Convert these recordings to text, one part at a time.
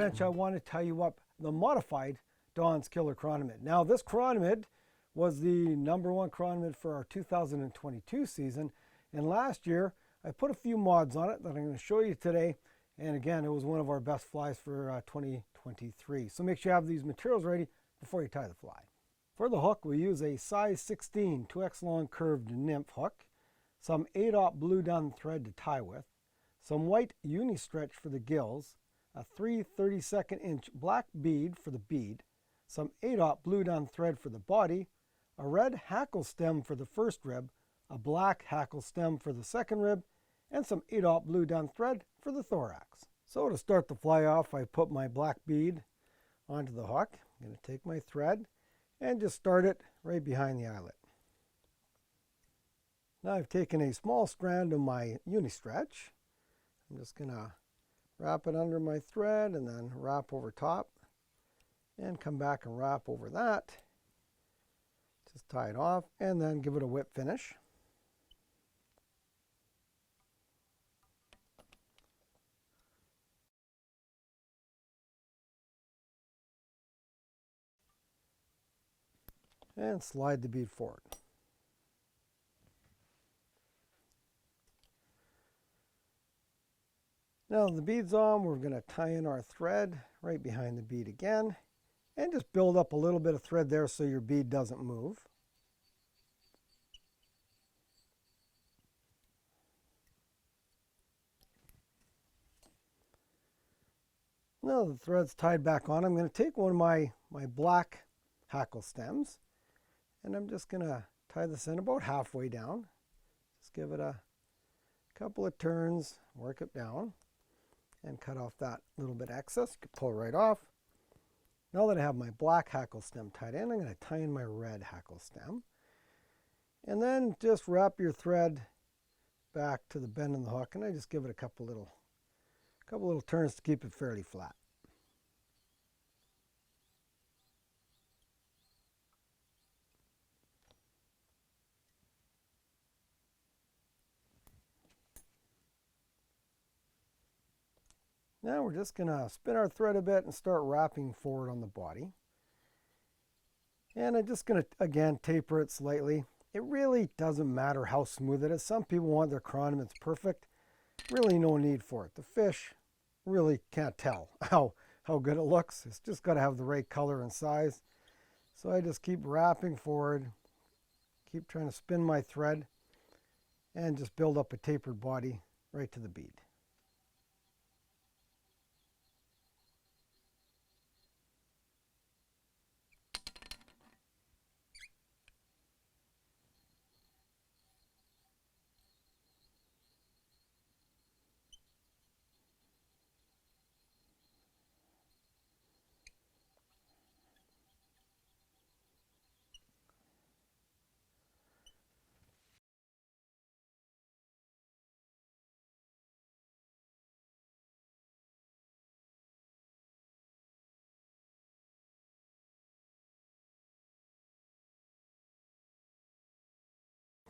wrench, I want to tie you up the modified Don's Killer Chironomid. Now this chironomid was the #1 chironomid for our 2022 season, and last year I put a few mods on it that I'm going to show you today, and again it was one of our best flies for 2023. So make sure you have these materials ready before you tie the fly. For the hook we use a size 16 2x long curved nymph hook, some 8/0 blue down thread to tie with, some white uni stretch for the gills, a 3 32nd inch black bead for the bead, some 8/0 blue down thread for the body, a red hackle stem for the first rib, a black hackle stem for the second rib, and some 8/0 blue down thread for the thorax. So to start the fly off, I put my black bead onto the hook. I'm going to take my thread and just start it right behind the eyelet. Now I've taken a small strand of my uni stretch. I'm just going to wrap it under my thread and then wrap over top and come back and wrap over that. Just tie it off and then give it a whip finish. And slide the bead forward. Now the bead's on, we're going to tie in our thread right behind the bead again and just build up a little bit of thread there so your bead doesn't move. Now the thread's tied back on, I'm going to take one of my black hackle stems and I'm just going to tie this in about halfway down. Just give it a couple of turns, work it down, and cut off that little bit excess. You can pull it right off. Now that I have my black hackle stem tied in, I'm going to tie in my red hackle stem. And then just wrap your thread back to the bend in the hook, and I just give it a couple little turns to keep it fairly flat. Now we're just going to spin our thread a bit and start wrapping forward on the body. And I'm just going to, again, taper it slightly. It really doesn't matter how smooth it is. Some people want their chironomids perfect. Really no need for it. The fish really can't tell how good it looks. It's just got to have the right color and size. So I just keep wrapping forward, keep trying to spin my thread, and just build up a tapered body right to the bead.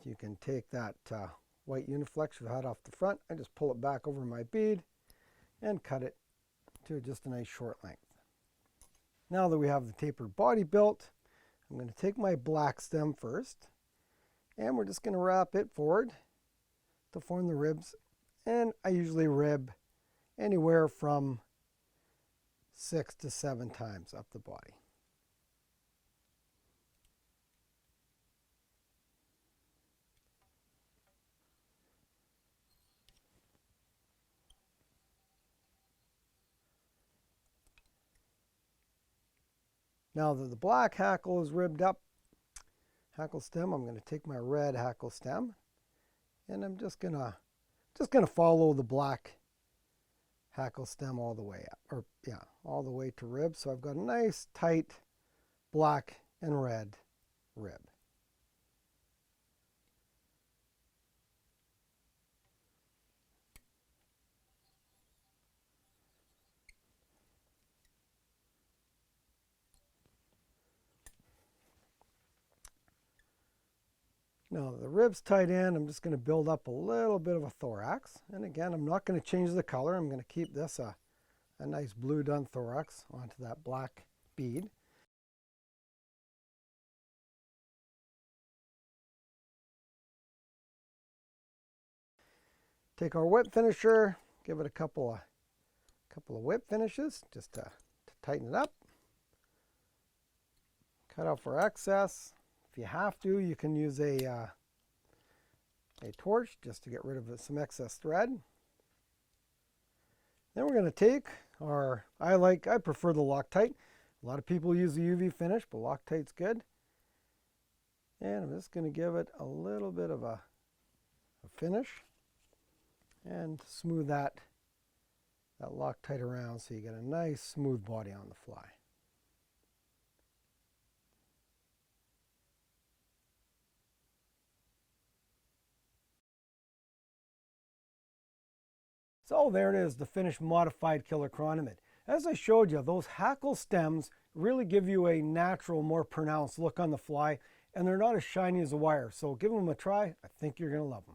You can take that white uniflex you had off the front and just pull it back over my bead and cut it to just a nice short length. Now that we have the tapered body built, I'm going to take my black stem first and we're just going to wrap it forward to form the ribs, and I usually rib anywhere from 6 to 7 times up the body. Now that the black hackle is ribbed up, hackle stem, I'm going to take my red hackle stem and I'm just gonna follow the black hackle stem all the way up, or yeah, all the way to rib. So I've got a nice tight black and red rib. Now the rib's tied in, I'm just going to build up a little bit of a thorax. And again, I'm not going to change the color. I'm going to keep this a a nice blue done thorax onto that black bead. Take our whip finisher, give it a couple of whip finishes just to tighten it up. Cut off our excess. If you have to, you can use a torch just to get rid of some excess thread. Then we're going to take our, I prefer the Loctite. A lot of people use the UV finish, but Loctite's good. And I'm just going to give it a little bit of a finish and smooth that Loctite around so you get a nice smooth body on the fly. So there it is, the finished Modified Killer Chironomid. As I showed you, those hackle stems really give you a natural, more pronounced look on the fly, and they're not as shiny as a wire. So give them a try. I think you're going to love them.